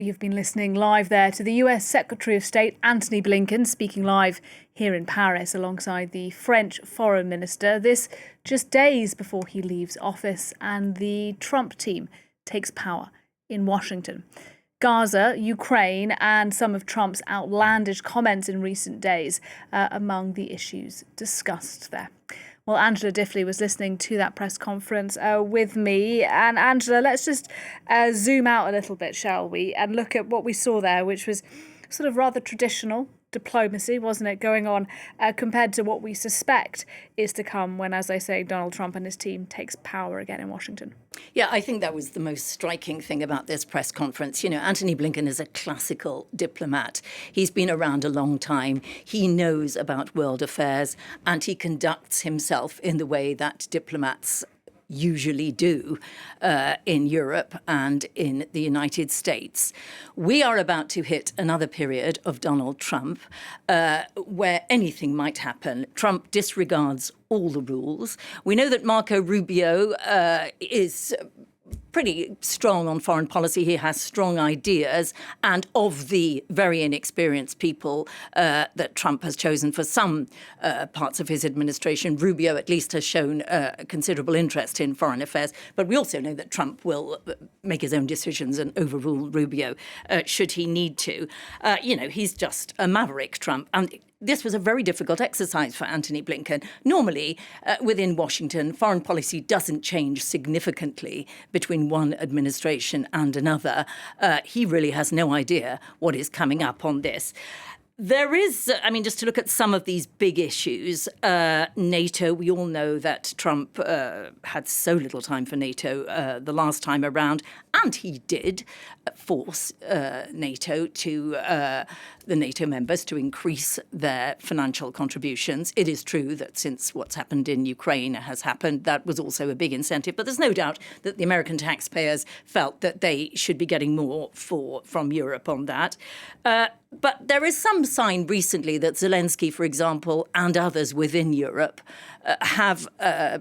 You've been listening live there to the US Secretary of State Antony Blinken speaking live here in Paris alongside the French Foreign Minister. This just days before he leaves office and the Trump team takes power in Washington. Gaza, Ukraine, and some of Trump's outlandish comments in recent days among the issues discussed there. Well, Angela Diffley was listening to that press conference with me. And Angela, let's just zoom out a little bit, shall we, and look at what we saw there, which was sort of rather traditional diplomacy, wasn't it, going on compared to what we suspect is to come when, as I say, Donald Trump and his team takes power again in Washington. Yeah, I think that was the most striking thing about this press conference. You know, Antony Blinken is a classical diplomat. He's been around a long time. He knows about world affairs, and he conducts himself in the way that diplomats usually do in Europe and in the United States. We are about to hit another period of Donald Trump where anything might happen. Trump disregards all the rules. We know that Marco Rubio is pretty strong on foreign policy. He has strong ideas. And of the very inexperienced people that Trump has chosen for some parts of his administration, Rubio at least has shown considerable interest in foreign affairs. But we also know that Trump will make his own decisions and overrule Rubio should he need to. He's just a maverick, Trump. And this was a very difficult exercise for Antony Blinken. Normally, within Washington, foreign policy doesn't change significantly between one administration and another. He really has no idea what is coming up on this. There is, just to look at some of these big issues, NATO, we all know that Trump had so little time for NATO the last time around, and he did force NATO to the NATO members to increase their financial contributions. It is true that since what's happened in Ukraine has happened, that was also a big incentive. But there's no doubt that the American taxpayers felt that they should be getting more from Europe on that. But there is some sign recently that Zelensky, for example, and others within Europe have,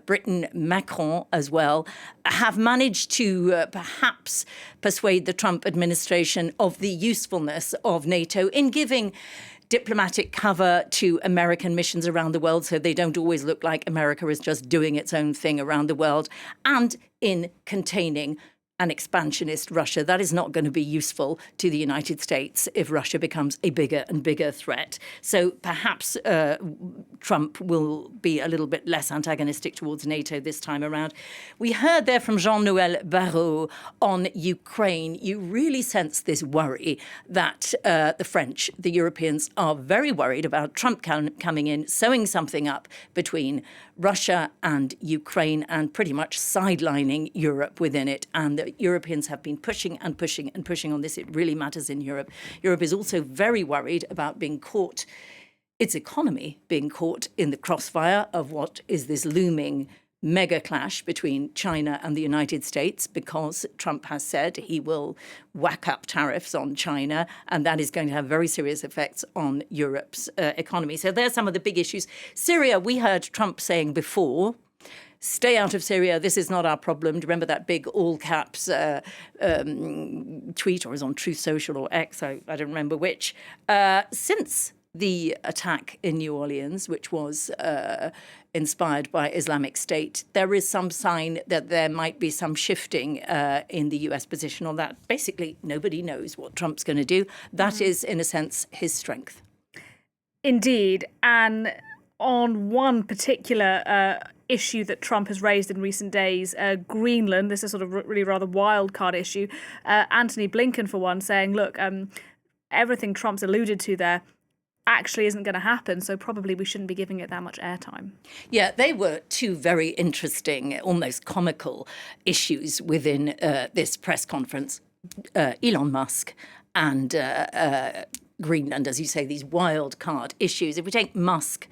Britain, Macron as well, have managed to perhaps persuade the Trump administration of the usefulness of NATO in giving diplomatic cover to American missions around the world so they don't always look like America is just doing its own thing around the world, and in containing an expansionist Russia. That is not going to be useful to the United States if Russia becomes a bigger and bigger threat. So perhaps Trump will be a little bit less antagonistic towards NATO this time around. We heard there from Jean-Noël Barrot on Ukraine. You really sense this worry that the French, the Europeans, are very worried about Trump coming in, sewing something up between Russia and Ukraine and pretty much sidelining Europe within it. And the Europeans have been pushing and pushing and pushing on this. It really matters in Europe. Europe is also very worried about being caught, its economy being caught in the crossfire of what is this looming mega clash between China and the United States, because Trump has said he will whack up tariffs on China, and that is going to have very serious effects on Europe's economy. So there's some of the big issues. Syria, we heard Trump saying before, stay out of Syria. This is not our problem. Do you remember that big all caps tweet, or is on Truth Social or X? I don't remember which. Since the attack in New Orleans, which was inspired by Islamic State, there is some sign that there might be some shifting in the US position on that. Basically, nobody knows what Trump's going to do. That is, in a sense, his strength. Indeed. And on one particular issue that Trump has raised in recent days, Greenland, this is sort of really rather wild card issue. Antony Blinken, for one, saying, look, everything Trump's alluded to there actually isn't going to happen, so probably we shouldn't be giving it that much airtime. Yeah, they were two very interesting, almost comical issues within this press conference. Elon Musk and Greenland, as you say, these wild card issues. If we take Musk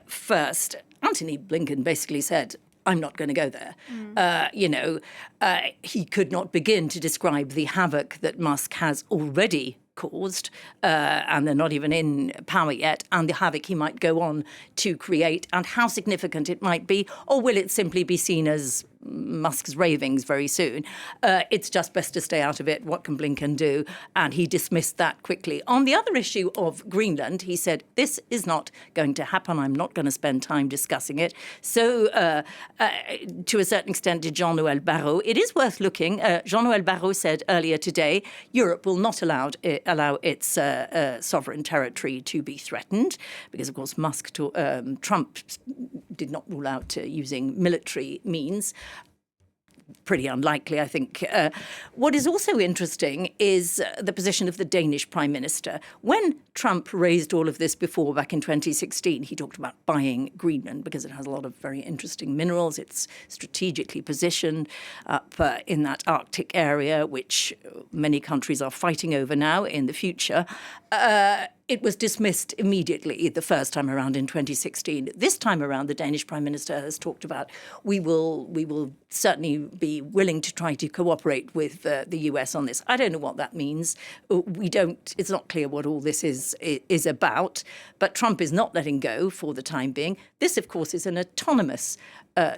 first, Antony Blinken basically said, I'm not going to go there. He could not begin to describe the havoc that Musk has already caused, and they're not even in power yet, and the havoc he might go on to create, and how significant it might be, or will it simply be seen as Musk's ravings very soon. It's just best to stay out of it. What can Blinken do? And he dismissed that quickly. On the other issue of Greenland, he said, this is not going to happen. I'm not going to spend time discussing it. So to a certain extent did Jean-Noël Barrot. It is worth looking. Jean-Noël Barrot said earlier today, Europe will not allow its sovereign territory to be threatened, because, of course, Trump did not rule out using military means. Pretty unlikely, I think. What is also interesting is the position of the Danish Prime Minister. When Trump raised all of this before, back in 2016, he talked about buying Greenland because it has a lot of very interesting minerals. It's strategically positioned up in that Arctic area, which many countries are fighting over now in the future. It was dismissed immediately the first time around in 2016. This time around, the Danish Prime Minister has talked about we will certainly be willing to try to cooperate with the US on this. I don't know what that means. It's not clear what all this is about. But Trump is not letting go for the time being. This, of course, is an autonomous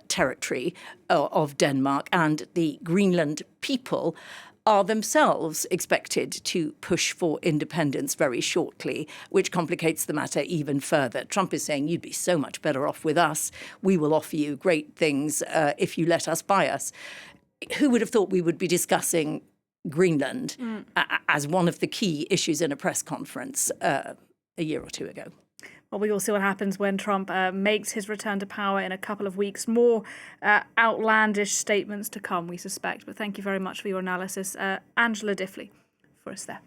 territory of Denmark, and the Greenland people are themselves expected to push for independence very shortly, which complicates the matter even further. Trump is saying, you'd be so much better off with us. We will offer you great things if you let us buy us. Who would have thought we would be discussing Greenland as one of the key issues in a press conference a year or two ago? Well, we will see what happens when Trump makes his return to power in a couple of weeks. More outlandish statements to come, we suspect. But thank you very much for your analysis. Angela Diffley for us there.